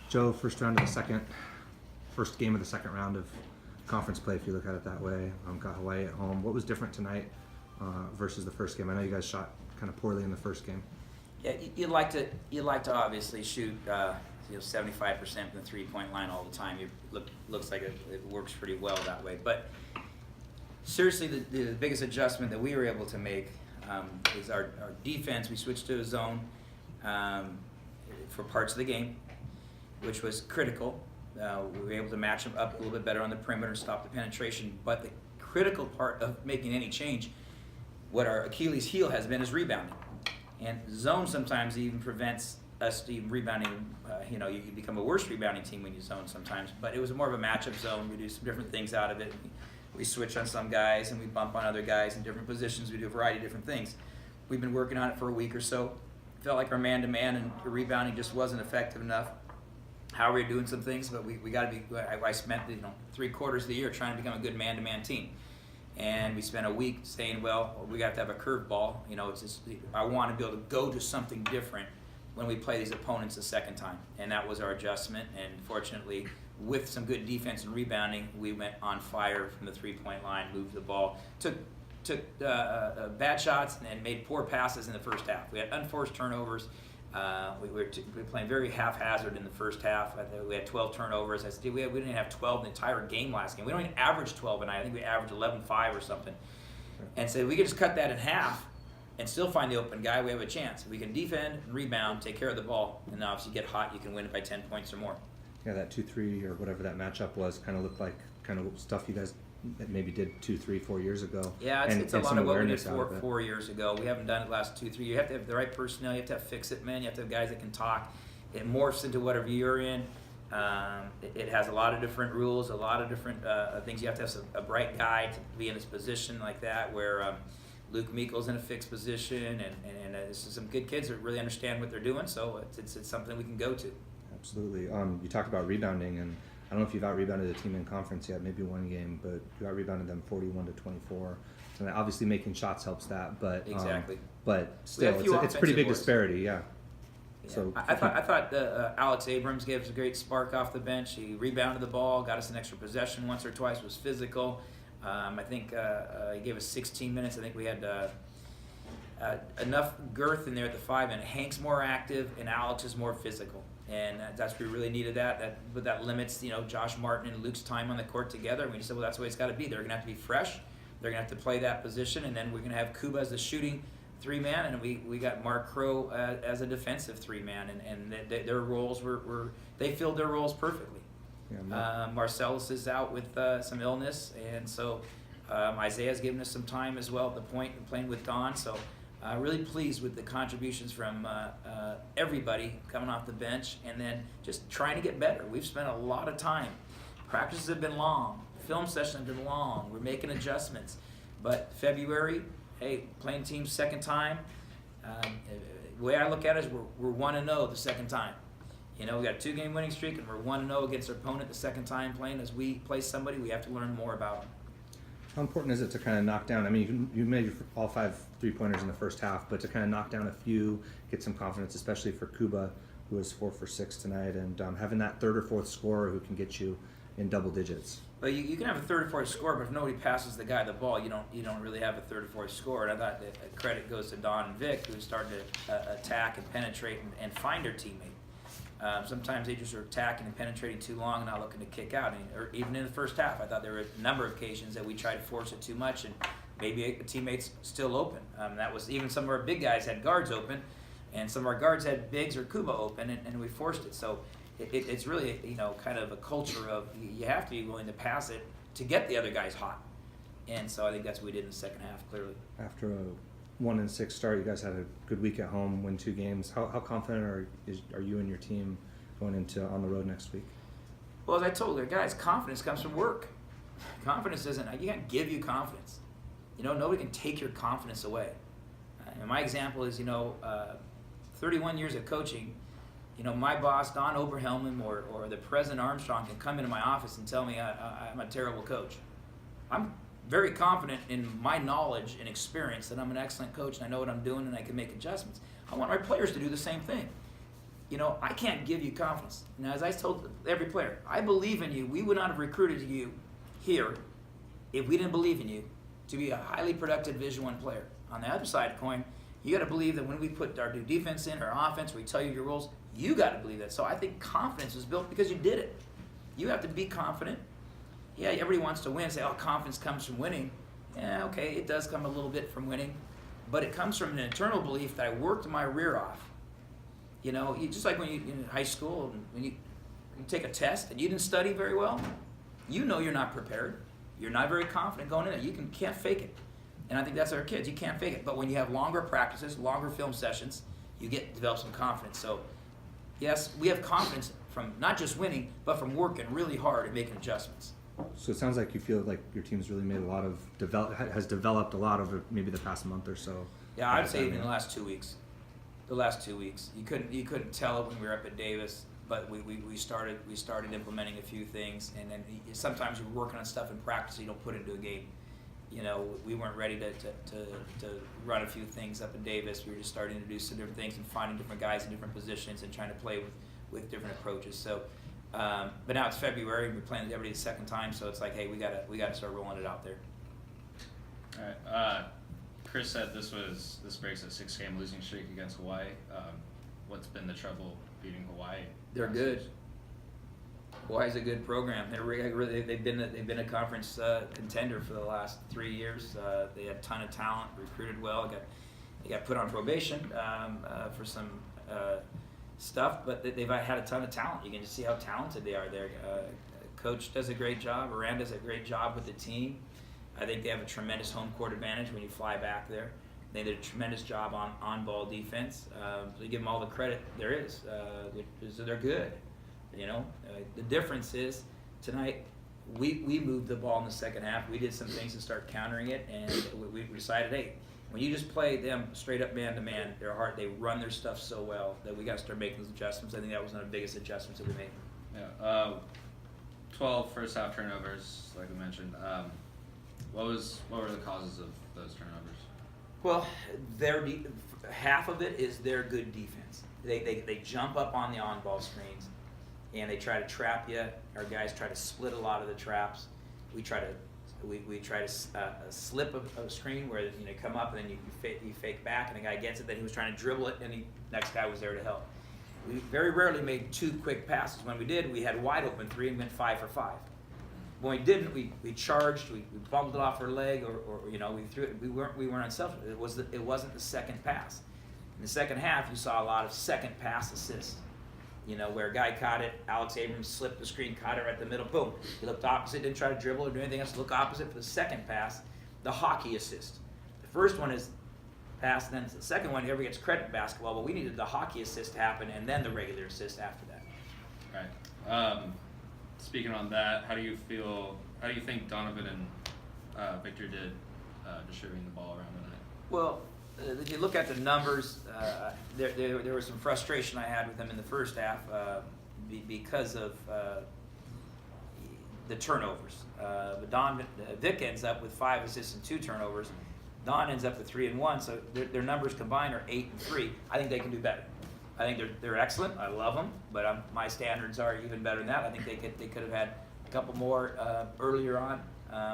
Joe, first game of the second round of conference play, if you look at it that way. Got Hawaii at home. What was different tonight versus the first game? I know you guys shot kind of poorly in the first game. Yeah, you'd like to obviously shoot 75% from the 3-point line all the time. Looks like it works pretty well that way. But seriously, the biggest adjustment that we were able to make is our defense. We switched to a zone for parts of the game, which was critical. We were able to match them up a little bit better on the perimeter and stop the penetration. But the critical part of making any change, what our Achilles heel has been, is rebounding. And zone sometimes even prevents us even rebounding. You become a worse rebounding team when you zone sometimes. But it was more of a matchup zone. We do some different things out of it. We switch on some guys and we bump on other guys in different positions. We do a variety of different things. We've been working on it for a week or so. Felt like our man-to-man and rebounding just wasn't effective enough. How we're doing some things, but we got to be. I spent 3 quarters of the year trying to become a good man-to-man team, and we spent a week saying, well, we got to have a curveball. It's just, I want to be able to go to something different when we play these opponents the second time, and that was our adjustment. And fortunately, with some good defense and rebounding, we went on fire from the 3-point line, moved the ball, took bad shots, and made poor passes in the first half. We had unforced turnovers. We were playing very haphazard in the first half. We had 12 turnovers. We didn't have 12 the entire game last game. We don't even average 12 a night. I think we averaged 11-5 or something. And so we could just cut that in half and still find the open guy. We have a chance. We can defend, rebound, take care of the ball, and obviously get hot. You can win it by 10 points or more. Yeah, that 2-3 or whatever that matchup was kind of looked like kind of stuff you guys maybe did 2, 3, 4 years ago. Yeah, it's a lot of what we did 4 years ago. We haven't done it the last 2, 3 years. You have to have the right personnel. You have to have fix-it men. You have to have guys that can talk. It morphs into whatever you're in. It has a lot of different rules, a lot of different things. You have to have a bright guy to be in this position like that, where Luke Meekel's in a fixed position, and this is some good kids that really understand what they're doing, so it's something we can go to. Absolutely. You talked about rebounding, and I don't know if you've out-rebounded a team in conference yet, maybe one game, but you out-rebounded them 41-24. And obviously making shots helps that, but exactly. But still, it's pretty big disparity, yeah. Yeah. So I thought Alex Abrams gave us a great spark off the bench. He rebounded the ball, got us an extra possession once or twice, was physical. I think he gave us 16 minutes. I think we had enough girth in there at the 5, and Hank's more active and Alex is more physical. And that's where we really needed that. But that limits, Josh Martin and Luke's time on the court together. And we just said, well, that's the way it's got to be. They're going to have to be fresh. They're going to have to play that position. And then we're going to have Kuba as the shooting 3-man. And we got Mark Crow as a defensive 3-man. And their roles they filled their roles perfectly. Yeah, Marcellus is out with some illness. And so Isaiah's given us some time as well at the point, playing with Don. So really pleased with the contributions from everybody coming off the bench, and then just trying to get better. We've spent a lot of time. Practices have been long. Film sessions have been long. We're making adjustments. But February, playing teams second time. The way I look at it is we're 1-0 the second time. We got a 2-game winning streak, and we're 1-0 against our opponent the second time playing. As we play somebody, we have to learn more about them. How important is it to kind of knock down? I mean, you made all 5 3-pointers in the first half, but to kind of knock down a few, get some confidence, especially for Kuba, who was 4 for 6 tonight, and having that 3rd or 4th scorer who can get you in double digits. But you can have a 3rd or 4th scorer, but if nobody passes the guy the ball, you don't really have a 3rd or 4th scorer. And I thought that credit goes to Don and Vic, who started to attack and penetrate and find their teammate. Sometimes they just are attacking and penetrating too long and not looking to kick out. Or even in the first half, I thought there were a number of occasions that we tried to force it too much, and maybe a teammate's still open. That was even some of our big guys had guards open, and some of our guards had bigs or Kuba open, and we forced it. So it's really kind of a culture of you have to be willing to pass it to get the other guys hot. And so I think that's what we did in the second half, clearly. After a 1-6 start, you guys had a good week at home, win 2 games. How confident are you and your team going into on the road next week? Well, as I told our guys, confidence comes from work. Confidence you can't give you confidence. Nobody can take your confidence away. And my example is, 31 years of coaching. My boss, Don Oberhelman, or the President Armstrong can come into my office and tell me I'm a terrible coach. I'm very confident in my knowledge and experience that I'm an excellent coach and I know what I'm doing and I can make adjustments. I want my players to do the same thing. you know, I can't give you confidence. Now, as I told every player, I believe in you. We would not have recruited you here if we didn't believe in you to be a highly productive Division I player. On the other side of the coin, you got to believe that when we put our new defense in, our offense, we tell you your roles, you got to believe that. So I think confidence was built because you did it. You have to be confident. Yeah, everybody wants to win. Say, oh, confidence comes from winning. Yeah, okay, it does come a little bit from winning, but it comes from an internal belief that I worked my rear off. You know, just like when you in high school, when you take a test and you didn't study very well, you know you're not prepared. You're not very confident going in it. You can't fake it. And I think that's our kids. You can't fake it. But when you have longer practices, longer film sessions, you develop some confidence. So, yes, we have confidence from not just winning, but from working really hard and making adjustments. So it sounds like you feel like your team's really made a lot of has developed a lot over maybe the past month or so. Yeah, I'd say even the last 2 weeks. The last 2 weeks, you couldn't tell it when we were up at Davis, but we started implementing a few things, and then sometimes you're working on stuff in practice you don't put into a game. You know, we weren't ready to run a few things up in Davis. We were just starting to do some different things and finding different guys in different positions and trying to play with different approaches. So, but now it's February and we're playing everybody the second time, so it's like, hey, we gotta start rolling it out there. All right. Chris said this breaks a 6-game losing streak against Hawaii. What's been the trouble beating Hawaii? They're good. Hawaii's a good program. They've been a conference contender for the last 3 years. They had a ton of talent, recruited well. They got put on probation for some stuff, but they've had a ton of talent. You can just see how talented they are there. Coach does a great job. Iran does a great job with the team. I think they have a tremendous home court advantage when you fly back there. They did a tremendous job on ball defense. So you give them all the credit there is. They're good. You know, the difference is tonight we moved the ball in the second half. We did some things to start countering it, and we decided, hey, when you just play them straight up man to man, they're hard. They run their stuff so well that we got to start making those adjustments. I think that was one of the biggest adjustments that we made. Yeah, 12 first half turnovers, like I mentioned. What were the causes of those turnovers? Well, half of it is their good defense. They jump up on the on-ball screens, and they try to trap you. Our guys try to split a lot of the traps. We try to slip a screen where you come up and then you fake back, and the guy gets it. Then he was trying to dribble it, and the next guy was there to help. We very rarely made 2 quick passes. When we did, we had wide open 3 and went 5 for 5. When we didn't, we charged, we bumped it off our leg, or we threw it. We weren't unselfish. It wasn't the second pass. In the second half, you saw a lot of second pass assists. Where a guy caught it, Alex Abrams slipped the screen, caught it right in the middle, boom. He looked opposite, didn't try to dribble or do anything else. Look opposite for the second pass, the hockey assist. The first one is pass, then the second one, whoever gets credit in basketball, but we needed the hockey assist to happen and then the regular assist after that. Right. Speaking on that, how do you think Donovan and Victor did distributing the ball around tonight? Well, if you look at the numbers, there was some frustration I had with them in the first half because of the turnovers. But Vic ends up with 5 assists and 2 turnovers. Don ends up with 3 and 1, so their numbers combined are 8 and 3. I think they can do better. I think they're excellent. I love them, but my standards are even better than that. I think they could have had a couple more earlier on,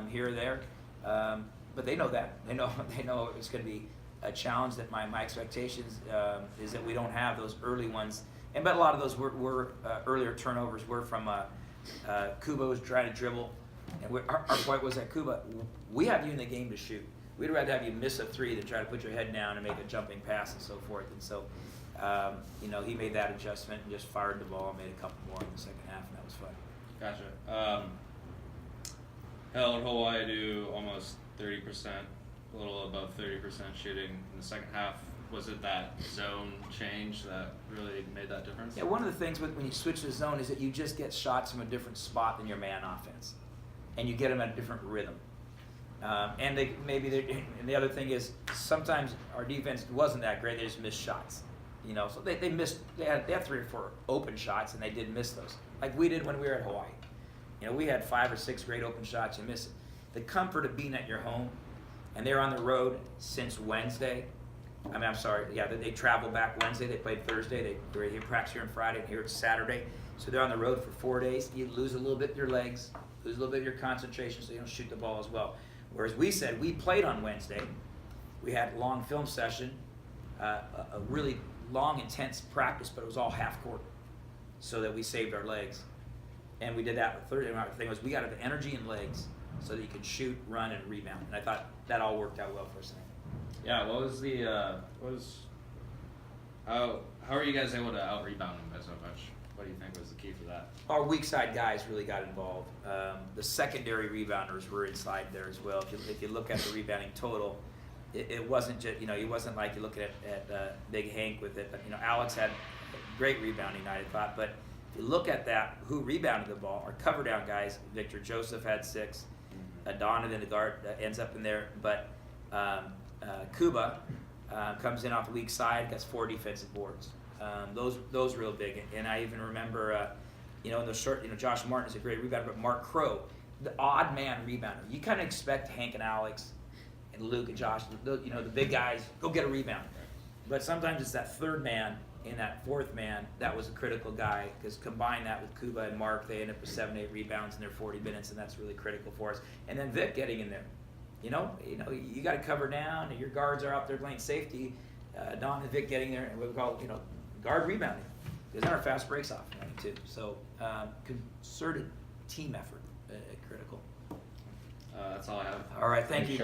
here or there. But they know that. They know it's going to be a challenge. That my expectations is that we don't have those early ones. But a lot of those were earlier turnovers were from Kuba was trying to dribble, and our point was that Kuba, we have you in the game to shoot. We'd rather have you miss a 3 than try to put your head down and make a jumping pass and so forth. And so, he made that adjustment and just fired the ball and made a couple more in the second half, and that was fun. Gotcha. Held Hawaii to almost 30%, a little above 30% shooting in the second half. Was it that zone change that really made that difference? Yeah, one of the things when you switch to zone is that you just get shots from a different spot than your man offense, and you get them at a different rhythm. And the other thing is sometimes our defense wasn't that great. They just missed shots, So they missed. They had 3 or 4 open shots, and they did miss those, like we did when we were at Hawaii. We had 5 or 6 great open shots. You miss it. The comfort of being at your home, and they're on the road since Wednesday. I mean, I'm sorry. Yeah, they traveled back Wednesday. They played Thursday. They were here practice here on Friday, and here it's Saturday. So they're on the road for 4 days. You lose a little bit of your legs, lose a little bit of your concentration, so you don't shoot the ball as well. Whereas we said we played on Wednesday. We had a long film session, a really long, intense practice, but it was all half court, so that we saved our legs. And we did that with Thursday. The thing was, we got to have energy and legs so that you can shoot, run, and rebound. And I thought that all worked out well for us tonight. Yeah, what was the how are you guys able to out rebound them by so much? What do you think was the key for that? Our weak side guys really got involved. The secondary rebounders were inside there as well. If you look at the rebounding total, it wasn't just, it wasn't like you look at Big Hank with it. But, Alex had a great rebounding night, I thought. But if you look at that, who rebounded the ball, our cover down guys, Victor Joseph had 6. Donovan, the guard, ends up in there. But Kuba comes in off the weak side, gets 4 defensive boards. Those real big. And I even remember, in the short, Josh Martin is a great rebounder, but Mark Crow, the odd man rebounder. You kind of expect Hank and Alex and Luke and Josh, the big guys, go get a rebound. But sometimes it's that third man and that fourth man that was a critical guy, because combine that with Kuba and Mark, they end up with 7-8 rebounds in their 40 minutes, and that's really critical for us. And then Vic getting in there. You got to cover down, and your guards are out there playing safety. Don and Vic getting there, and what we call, guard rebounding. Because then our fast breaks off too. So concerted team effort, critical. That's all I have. All right, thank you.